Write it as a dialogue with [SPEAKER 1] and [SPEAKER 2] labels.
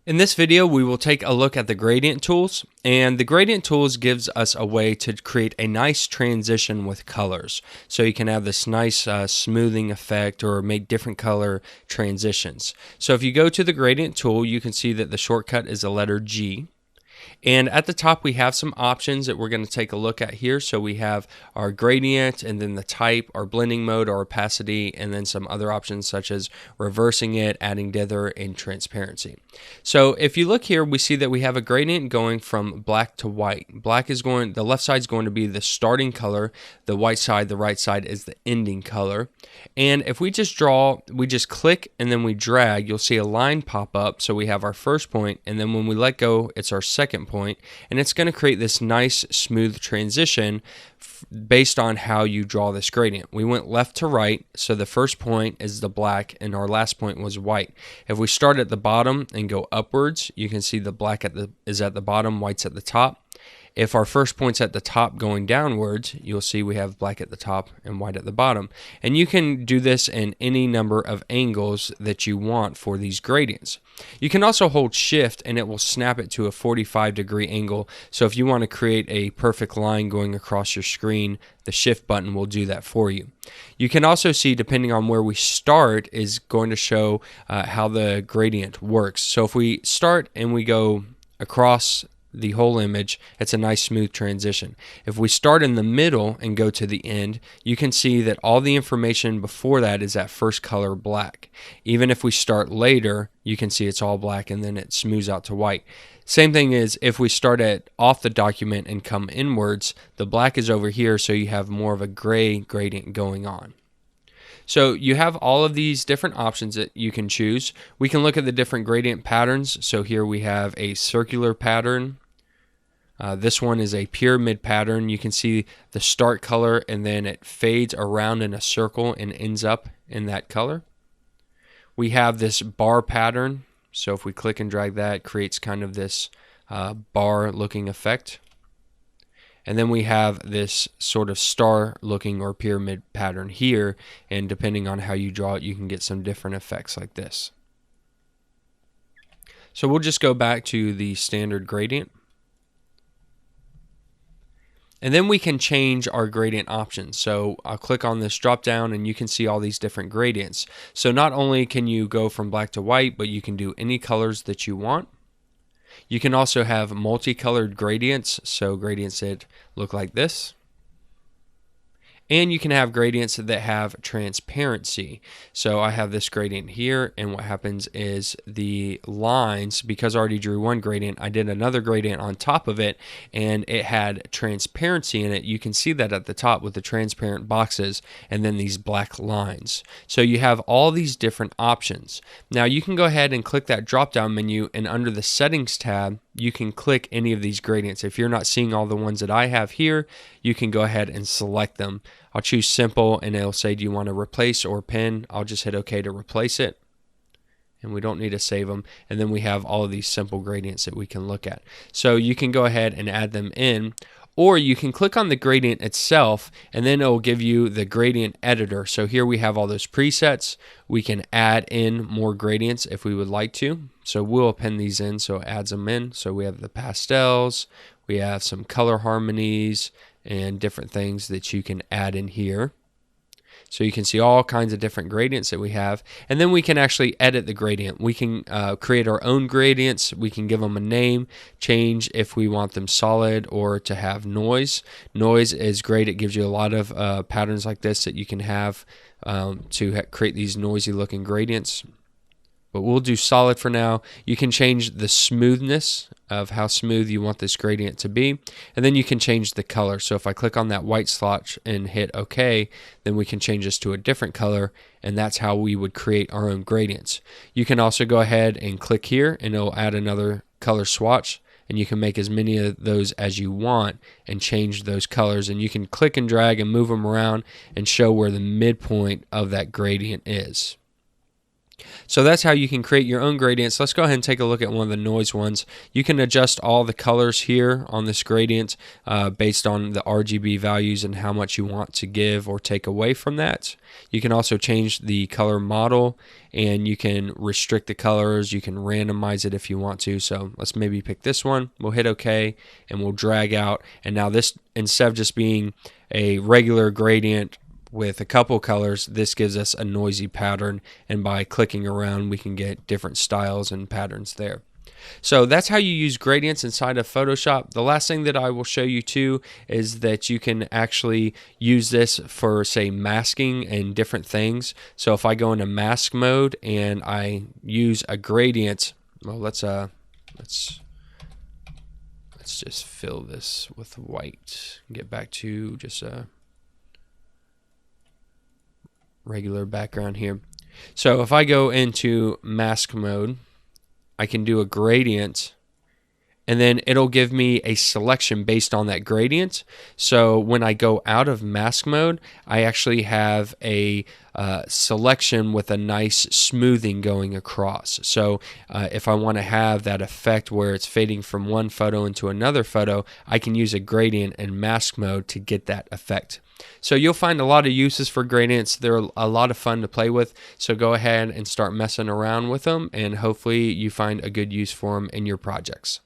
[SPEAKER 1] In this video, we will take a look at the gradient tools, and the gradient tools gives us a way to create a nice transition with colors. So you can have this nice smoothing effect or make different color transitions. So if you go to the gradient tool, you can see that the shortcut is the letter G. And at the top we have some options that we're going to take a look at here. So we have our gradient and then the type, our blending mode, our opacity, and then some other options such as reversing it, adding dither, and transparency. So if you look here, we see that we have a gradient going from black to white. Black is going, the left side is going to be the starting color, the white side, the right side is the ending color. And if we just draw, we just click and then we drag, you'll see a line pop up. So we have our first point, and then when we let go, it's our second point, and it's going to create this nice smooth transition based on how you draw this gradient. We went left to right, so the first point is the black and our last point was white. If we start at the bottom and go upwards, you can see the black is at the bottom, white's at the top. If our first point's at the top going downwards, you'll see we have black at the top and white at the bottom. And you can do this in any number of angles that you want for these gradients. You can also hold shift and it will snap it to a 45-degree angle. So if you want to create a perfect line going across your screen, the shift button will do that for you. You can also see, depending on where we start, is going to show how the gradient works. So if we start and we go across the whole image, it's a nice smooth transition. If we start in the middle and go to the end, you can see that all the information before that is that first color black. Even if we start later, you can see it's all black and then it smooths out to white. Same thing is if we start off the document and come inwards, the black is over here, so you have more of a gray gradient going on. So you have all of these different options that you can choose. We can look at the different gradient patterns. So here we have a circular pattern. This one is a pyramid pattern. You can see the start color and then it fades around in a circle and ends up in that color. We have this bar pattern. So if we click and drag that, it creates kind of this bar looking effect. And then we have this sort of star looking or pyramid pattern here, and depending on how you draw it, you can get some different effects like this. So we'll just go back to the standard gradient. And then we can change our gradient options. So I'll click on this drop down and you can see all these different gradients. So not only can you go from black to white, but you can do any colors that you want. You can also have multicolored gradients, so gradients that look like this. And you can have gradients that have transparency. So I have this gradient here, and what happens is the lines, because I already drew one gradient, I did another gradient on top of it, and it had transparency in it. You can see that at the top with the transparent boxes and then these black lines. So you have all these different options. Now you can go ahead and click that drop-down menu, and under the Settings tab, you can click any of these gradients. If you're not seeing all the ones that I have here, you can go ahead and select them. I'll choose simple and it'll say, do you want to replace or pin? I'll just hit OK to replace it. And we don't need to save them. And then we have all of these simple gradients that we can look at. So you can go ahead and add them in. Or you can click on the gradient itself and then it will give you the gradient editor. So here we have all those presets. We can add in more gradients if we would like to. So we'll append these in so it adds them in. So we have the pastels, we have some color harmonies and different things that you can add in here. So you can see all kinds of different gradients that we have. And then we can actually edit the gradient. We can create our own gradients. We can give them a name, change if we want them solid or to have noise. Noise is great. It gives you a lot of patterns like this that you can have to create these noisy looking gradients. But we'll do solid for now. You can change the smoothness of how smooth you want this gradient to be. And then you can change the color. So if I click on that white slotch and hit OK, then we can change this to a different color. And that's how we would create our own gradients. You can also go ahead and click here and it'll add another color swatch. And you can make as many of those as you want and change those colors. And you can click and drag and move them around and show where the midpoint of that gradient is. So that's how you can create your own gradients. Let's go ahead and take a look at one of the noise ones. You can adjust all the colors here on this gradient based on the RGB values and how much you want to give or take away from that. You can also change the color model, and you can restrict the colors. You can randomize it if you want to. So let's maybe pick this one. We'll hit OK, and we'll drag out. And now this, instead of just being a regular gradient with a couple colors, this gives us a noisy pattern, and by clicking around we can get different styles and patterns there. So that's how you use gradients inside of Photoshop. The last thing that I will show you too is that you can actually use this for, say, masking and different things. So if I go into mask mode and I use a gradient, well, let's just fill this with white. Get back to just a regular background here. So if I go into mask mode, I can do a gradient, and then it'll give me a selection based on that gradient. So when I go out of mask mode, I actually have a selection with a nice smoothing going across. So if I want to have that effect where it's fading from one photo into another photo, I can use a gradient in mask mode to get that effect. So you'll find a lot of uses for gradients. They're a lot of fun to play with. So go ahead and start messing around with them, and hopefully you find a good use for them in your projects.